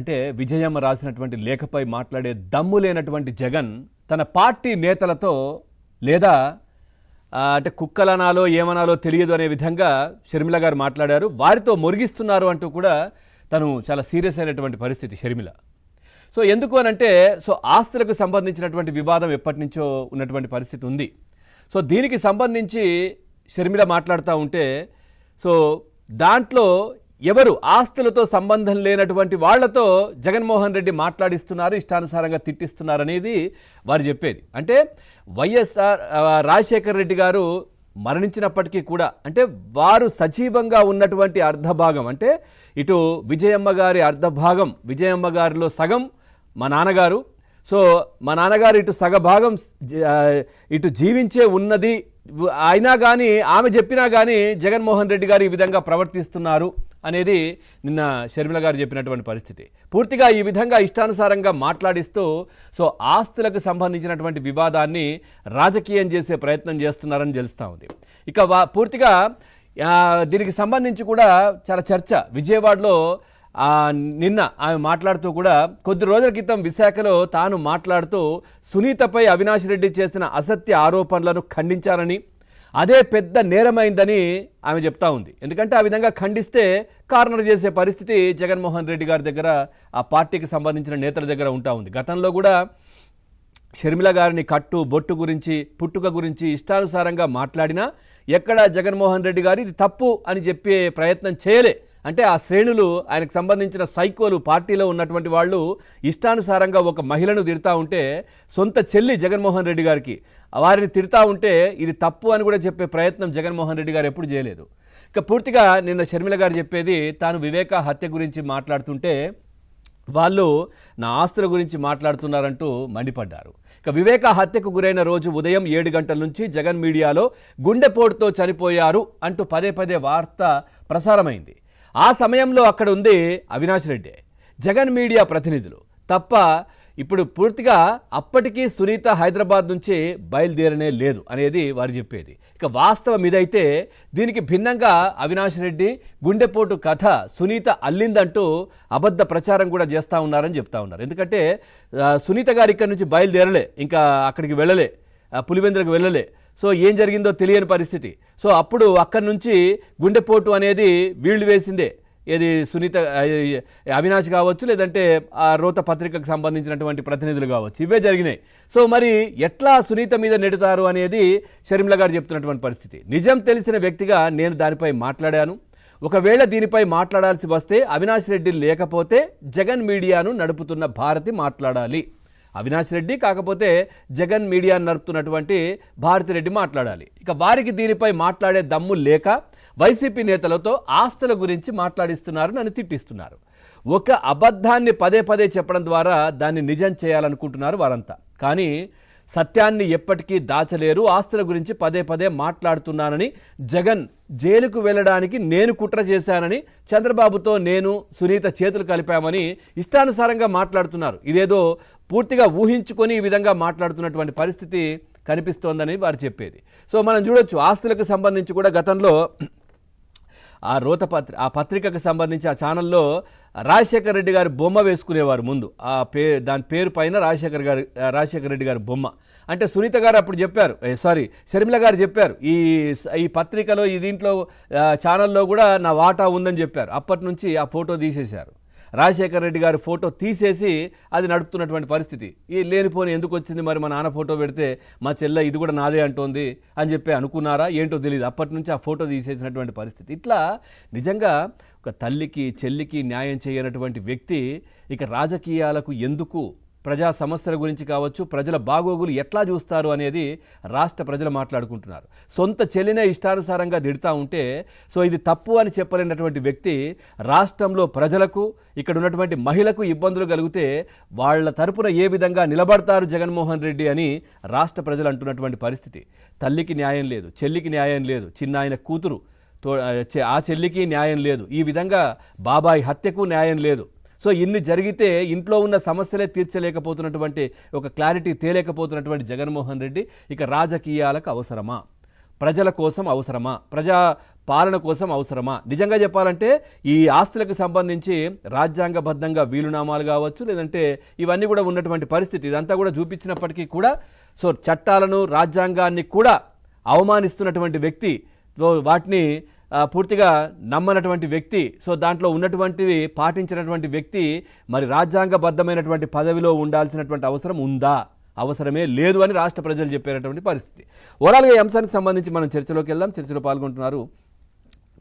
అంటే విజయమ్మ రాసినటువంటి లేఖపై మాట్లాడే దమ్ము లేనటువంటి జగన్ తన పార్టీ నేతలతో లేదా అంటే కుక్కలనాలో ఏమనాలో తెలియదు అనే విధంగా షర్మిల గారు మాట్లాడారు. వారితో మురిగిస్తున్నారు అంటూ కూడా తను చాలా సీరియస్ అయినటువంటి పరిస్థితి షర్మిల. సో ఎందుకు అనంటే ఆస్తులకు సంబంధించినటువంటి వివాదం ఎప్పటి నుంచో ఉన్నటువంటి పరిస్థితి ఉంది. సో దీనికి సంబంధించి షర్మిల మాట్లాడుతూ ఉంటే దాంట్లో ఎవరు ఆస్తులతో సంబంధం లేనటువంటి వాళ్లతో జగన్మోహన్ రెడ్డి మాట్లాడిస్తున్నారు, ఇష్టానుసారంగా తిట్టిస్తున్నారు అనేది వారు చెప్పేది. అంటే వైఎస్ఆర్ రాజశేఖర రెడ్డి గారు మరణించినప్పటికీ కూడా అంటే వారు సజీవంగా ఉన్నటువంటి అర్ధభాగం అంటే ఇటు విజయమ్మ గారి అర్ధభాగం, విజయమ్మ గారిలో సగం మా నాన్నగారు. మా నాన్నగారు ఇటు సగభాగం ఇటు జీవించే ఉన్నది అయినా కానీ ఆమె చెప్పినా కానీ జగన్మోహన్ రెడ్డి గారు ఈ విధంగా ప్రవర్తిస్తున్నారు అనేది నిన్న షర్మిల గారు చెప్పినటువంటి పరిస్థితి. పూర్తిగా ఈ విధంగా ఇష్టానుసారంగా మాట్లాడిస్తూ ఆస్తులకు సంబంధించినటువంటి వివాదాన్ని రాజకీయం చేసే ప్రయత్నం చేస్తున్నారని తెలుస్తూ ఉంది. ఇక పూర్తిగా దీనికి సంబంధించి కూడా చాలా చర్చ విజయవాడలో నిన్న ఆమె మాట్లాడుతూ కూడా కొద్ది రోజుల క్రితం విశాఖలో తాను మాట్లాడుతూ సునీతపై అవినాష్ రెడ్డి చేసిన అసత్య ఆరోపణలను ఖండించారని, అదే పెద్ద నేరమైందని ఆమె చెప్తా ఉంది. ఎందుకంటే ఆ విధంగా ఖండిస్తే కార్నర్ చేసే పరిస్థితి జగన్మోహన్ రెడ్డి గారి దగ్గర, ఆ పార్టీకి సంబంధించిన నేతల దగ్గర ఉంటా ఉంది. గతంలో కూడా షర్మిల గారిని కట్టు బొట్టు గురించి, పుట్టుక గురించి ఇష్టానుసారంగా మాట్లాడినా ఎక్కడ జగన్మోహన్ రెడ్డి గారు ఇది తప్పు అని చెప్పే ప్రయత్నం చేయలే. అంటే ఆ శ్రేణులు, ఆయనకు సంబంధించిన సైకోలు, పార్టీలో ఉన్నటువంటి వాళ్ళు ఇష్టానుసారంగా ఒక మహిళను తిడతా ఉంటే, సొంత చెల్లి జగన్మోహన్ రెడ్డి గారికి వారిని తిడతా ఉంటే ఇది తప్పు అని కూడా చెప్పే ప్రయత్నం జగన్మోహన్ రెడ్డి గారు ఎప్పుడు చేయలేదు. ఇక పూర్తిగా నిన్న షర్మిల గారు చెప్పేది, తాను వివేక హత్య గురించి మాట్లాడుతుంటే వాళ్ళు నా ఆస్తుల గురించి మాట్లాడుతున్నారంటూ మండిపడ్డారు. ఇక వివేక హత్యకు గురైన రోజు ఉదయం 7 గంటల నుంచి జగన్ మీడియాలో గుండెపోటుతో చనిపోయారు అంటూ పదే పదే వార్త ప్రసారమైంది. ఆ సమయంలో అక్కడ ఉంది అవినాష్ రెడ్డి, జగన్ మీడియా ప్రతినిధులు తప్ప. ఇప్పుడు పూర్తిగా అప్పటికీ సునీత హైదరాబాద్ నుంచి బయలుదేరనే లేదు అనేది వారు చెప్పేది. ఇక వాస్తవం ఇదైతే దీనికి భిన్నంగా అవినాష్ రెడ్డి గుండెపోటు కథ సునీత అల్లిందంటూ అబద్ధ ప్రచారం కూడా చేస్తూ ఉన్నారని చెప్తా ఉన్నారు. ఎందుకంటే సునీత గారు ఇక్కడి నుంచి బయలుదేరలే, ఇంకా అక్కడికి వెళ్ళలే, పులివెందులకు వెళ్ళలే. ఏం జరిగిందో తెలియని పరిస్థితి. అప్పుడు అక్కడి నుంచి గుండెపోటు అనేది వీళ్ళు వేసిందే. ఏది సునీత, అవినాష్ కావచ్చు, లేదంటే ఆ రోత పత్రికకు సంబంధించినటువంటి ప్రతినిధులు కావచ్చు, ఇవే జరిగినాయి. మరి ఎట్లా సునీత మీద నెడతారు అనేది షర్మిల గారు చెప్తున్నటువంటి పరిస్థితి. నిజం తెలిసిన వ్యక్తిగా నేను దానిపై మాట్లాడాను. ఒకవేళ దీనిపై మాట్లాడాల్సి వస్తే అవినాష్ రెడ్డి లేకపోతే జగన్ మీడియాను నడుపుతున్న భారతి మాట్లాడాలి. అవినాష్ రెడ్డి కాకపోతే జగన్ మీడియాను నడుపుతున్నటువంటి భారతిరెడ్డి మాట్లాడాలి. ఇక వారికి దీనిపై మాట్లాడే దమ్ము లేక వైసీపీ నేతలతో ఆస్తుల గురించి మాట్లాడిస్తున్నారు, నన్ను తిట్టిస్తున్నారు. ఒక అబద్ధాన్ని పదే పదే చెప్పడం ద్వారా దాన్ని నిజం చేయాలనుకుంటున్నారు వారంతా. కానీ సత్యాన్ని ఎప్పటికీ దాచలేరు. ఆస్తుల గురించి పదే పదే మాట్లాడుతున్నానని, జగన్ జైలుకు వెళ్ళడానికి నేను కుట్ర చేశానని, చంద్రబాబుతో నేను సునీత చేతులు కలిపామని ఇష్టానుసారంగా మాట్లాడుతున్నారు. ఇదేదో పూర్తిగా ఊహించుకొని ఈ విధంగా మాట్లాడుతున్నటువంటి పరిస్థితి కనిపిస్తోందని వారు చెప్పేది. మనం చూడొచ్చు ఆస్తులకు సంబంధించి కూడా గతంలో ఆ పత్రికకు సంబంధించి ఆ ఛానల్లో రాజశేఖర రెడ్డి గారి బొమ్మ వేసుకునేవారు ముందు. దాని పేరు పైన రాజశేఖర రెడ్డి గారి బొమ్మ. అంటే సునీత గారు అప్పుడు చెప్పారు, షర్మిల గారు చెప్పారు, ఈ పత్రికలో దీంట్లో ఛానల్లో కూడా నా వాటా ఉందని చెప్పారు. అప్పటి నుంచి ఆ ఫోటో తీసేశారు. రాజశేఖర రెడ్డి గారి ఫోటో తీసేసి అది నడుపుతున్నటువంటి పరిస్థితి. ఈ లేనిపోని ఎందుకు వచ్చింది, మరి మా నాన్న ఫోటో పెడితే మా చెల్లె ఇది కూడా నాదే అంటోంది అని చెప్పి అనుకున్నారా ఏంటో తెలియదు. అప్పటి నుంచి ఆ ఫోటో తీసేసినటువంటి పరిస్థితి. ఇట్లా నిజంగా ఒక తల్లికి చెల్లికి న్యాయం చేయనటువంటి వ్యక్తి ఇక రాజకీయాలకు ఎందుకు, ప్రజా సమస్యల గురించి కావచ్చు, ప్రజల బాగోగులు ఎట్లా చూస్తారు అనేది రాష్ట్ర ప్రజలు మాట్లాడుకుంటున్నారు. సొంత చెల్లినే ఇష్టానుసారంగా తిడతా ఉంటే ఇది తప్పు అని చెప్పలేనటువంటి వ్యక్తి రాష్ట్రంలో ప్రజలకు, ఇక్కడ ఉన్నటువంటి మహిళకు ఇబ్బందులు కలిగితే వాళ్ళ తరపున ఏ విధంగా నిలబడతారు జగన్మోహన్ రెడ్డి అని రాష్ట్ర ప్రజలు అంటున్నటువంటి పరిస్థితి. తల్లికి న్యాయం లేదు, చెల్లికి న్యాయం లేదు, చిన్న ఆయన కూతురు ఆ చెల్లికి న్యాయం లేదు, ఈ విధంగా బాబాయ్ హత్యకు న్యాయం లేదు. ఇన్ని జరిగితే ఇంట్లో ఉన్న సమస్యలే తీర్చలేకపోతున్నటువంటి, ఒక క్లారిటీ తేలేకపోతున్నటువంటి జగన్మోహన్ రెడ్డి ఇక రాజకీయాలకు అవసరమా? ప్రజల కోసం అవసరమా, ప్రజా పాలన కోసం అవసరమా? నిజంగా చెప్పాలంటే ఈ ఆస్తులకు సంబంధించి రాజ్యాంగబద్ధంగా వీలునామాలు కావచ్చు, లేదంటే ఇవన్నీ కూడా ఉన్నటువంటి పరిస్థితి ఇదంతా కూడా చూపించినప్పటికీ కూడా సో చట్టాలను రాజ్యాంగాన్ని కూడా అవమానిస్తున్నటువంటి వ్యక్తి, సో వాటిని పూర్తిగా నమ్మనటువంటి వ్యక్తి, సో దాంట్లో ఉన్నటువంటివి పాటించినటువంటి వ్యక్తి మరి రాజ్యాంగబద్ధమైనటువంటి పదవిలో ఉండాల్సినటువంటి అవసరం ఉందా? అవసరమే లేదు అని రాష్ట్ర ప్రజలు చెప్పేటటువంటి పరిస్థితి. ఓవరాల్గా ఈ అంశానికి సంబంధించి మనం చర్చలోకి వెళ్దాం. చర్చలో పాల్గొంటున్నారు